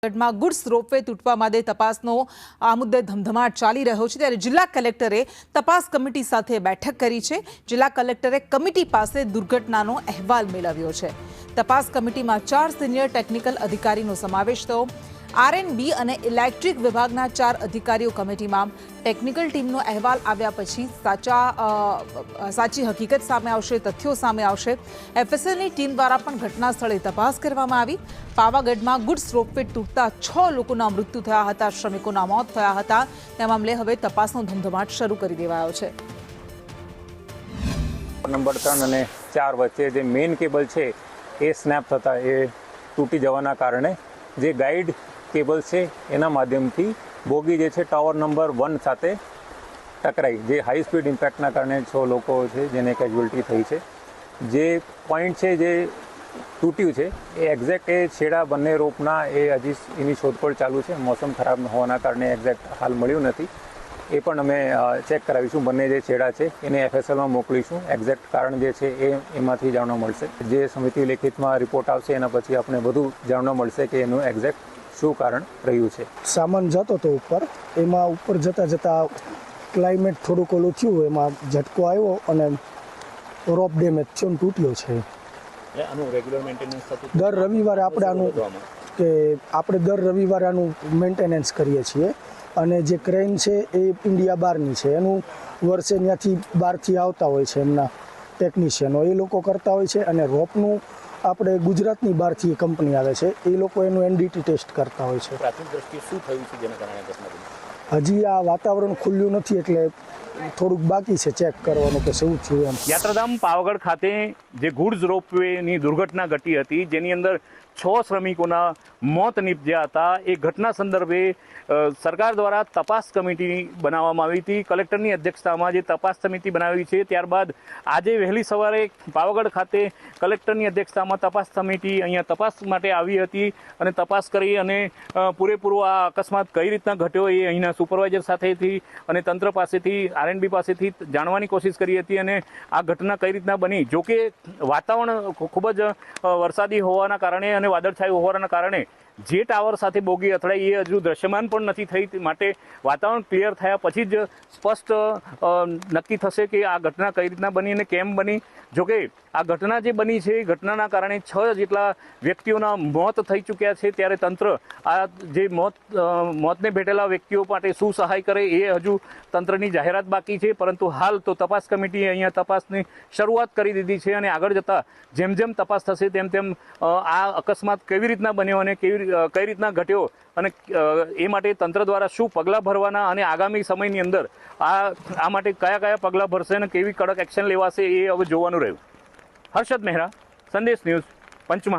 ગઢમાં goods ropeway તૂટવા માટે તપાસનો આ મુદ્દે ધમધમાટ ચાલી રહ્યો છે ત્યારે જિલ્લા કલેક્ટરે તપાસ કમિટી સાથે બેઠક કરી છે। જિલ્લા કલેક્ટરે કમિટી પાસે દુર્ઘટનાનો અહેવાલ મેળવ્યો છે। તપાસ કમિટીમાં 4 સિનિયર ટેકનિકલ અધિકારીનો સમાવેશ થયો। આરએનબી અને ઇલેક્ટ્રિક વિભાગના 4 અધિકારીઓ કમિટીમાં ટેકનિકલ ટીમનો અહેવાલ આવ્યા પછી સાચી હકીકત સામે આવશે, તથ્યો સામે આવશે। એફએસએલની ટીમ દ્વારા પણ ઘટના સ્થળે તપાસ કરવામાં આવી। પાવાગઢમાં ગુડ્સ રોપવે તૂટતા 6 લોકોના મૃત્યુ થયા હતા, શ્રમિકોના મોત થયા હતા। તે મામલે હવે તપાસનો ધમધમાટ શરૂ કરી દેવાયો છે। નંબર 3 અને 4 વચ્ચે જે મેઇન કેબલ છે એ સ્નેપ થતા એ તૂટી જવાના કારણે જે ગાઈડ કેબલ છે એના માધ્યમથી બોગી જે છે ટાવર નંબર 1 સાથે ટકરાઈ, જે હાઈ સ્પીડ ઇમ્પેક્ટના કારણે 6 લોકો છે જેને કેઝ્યુઅલ્ટી થઈ છે। જે પોઈન્ટ છે જે તૂટ્યું છે એ એક્ઝેક્ટ એ છેડા બંને રોપના એ હજી એની શોધખોળ ચાલુ છે। મોસમ ખરાબ હોવાના કારણે એક્ઝેક્ટ હાલ મળ્યું નથી, એ પણ અમે ચેક કરાવીશું। બંને જે છેડા છે એને એફએસએલમાં મોકલીશું। એક્ઝેક્ટ કારણ જે છે એમાંથી જાણવા મળશે। જે સમિતિ લેખિતમાં રિપોર્ટ આવશે એના પછી આપણે બધું જાણવા મળશે કે એનું એક્ઝેક્ટ શું કારણ રહ્યું છે। સામાન જતો હતો ઉપર, એમાં ઉપર જતાં ક્લાઇમેટ થોડુંક ઓલું થયું, એમાં ઝટકો આવ્યો અને રોપ ડેમેજ થયો, તૂટ્યો છે। દર રવિવારે આપણે દર રવિવારે આનું મેન્ટેનન્સ કરીએ છીએ અને જે ક્રેન છે એ ઇન્ડિયા બહારની છે, એનું વર્ષે ત્યાંથી બહારથી આવતા હોય છે એમના ટેકનિશિયનો, એ લોકો કરતા હોય છે। અને રોપનું આપણે ગુજરાતની બહારથી કંપની આવે છે, એ લોકો એનું એનડીટી ટેસ્ટ કરતા હોય છે। પ્રાથમિક દ્રષ્ટિએ શું થયું છે જેના કારણે ઘટના બની? હજી આ વાતાવરણ ખુલ્યું નથી એટલે થોડુંક બાકી છે ચેક કરવાનું કે શું થયું એમ। યાત્રાધામ પાવાગઢ ખાતે જે ગુડ્સ રોપવેની દુર્ઘટના ઘટી હતી, જેની અંદર 6 શ્રમિકોના મોત નીપજ્યા હતા, એ ઘટના સંદર્ભે સરકાર દ્વારા તપાસ કમિટી બનાવવામાં આવી હતી। કલેક્ટરની અધ્યક્ષતામાં જે તપાસ સમિતિ બનાવી છે, ત્યારબાદ આજે વહેલી સવારે પાવાગઢ ખાતે કલેક્ટરની અધ્યક્ષતામાં તપાસ સમિતિ અહીંયા તપાસ માટે આવી હતી અને તપાસ કરી અને પૂરેપૂરો આ અકસ્માત કઈ રીતના ઘટ્યો એ અહીંના સુપરવાઇઝર સાથેથી અને તંત્ર પાસેથી, આરએનબી પાસેથી જાણવાની કોશિશ કરી હતી અને આ ઘટના કઈ રીતના બની। જોકે વાતાવરણ ખૂબ જ વરસાદી હોવાના કારણે અને વાદળછાયું હોવાના કારણે જે ટાવર સાથે બોગી અથડાઈ એ હજુ દ્રશ્યમાન પણ નથી થઈ, માટે વાતાવરણ ક્લિયર થયા પછી જ સ્પષ્ટ નક્કી થશે કે આ ઘટના કઈ રીતના બની અને કેમ બની। જોકે આ ઘટના જે બની છે એ ઘટનાના કારણે 6 જેટલા વ્યક્તિઓના મોત થઈ ચૂક્યા છે, ત્યારે તંત્ર આ જે મોતને ભેટેલા વ્યક્તિઓ માટે શું સહાય કરે એ હજુ તંત્રની જાહેરાત બાકી છે। પરંતુ હાલ તો તપાસ કમિટીએ અહીંયા તપાસની શરૂઆત કરી દીધી છે અને આગળ જતાં જેમ જેમ તપાસ થશે તેમ આ અકસ્માત કેવી રીતના બન્યો અને કઈ રીતના ઘટ્યો અને એ માટે તંત્ર દ્વારા શું પગલાં ભરવાના અને આગામી સમયની અંદર આ માટે કયા પગલાં ભરશે અને કેવી કડક એક્શન લેવાશે એ હવે જોવાનું રહ્યું। હર્ષદ મહેરા, સંદેશ ન્યૂઝ, પંચમહાલ।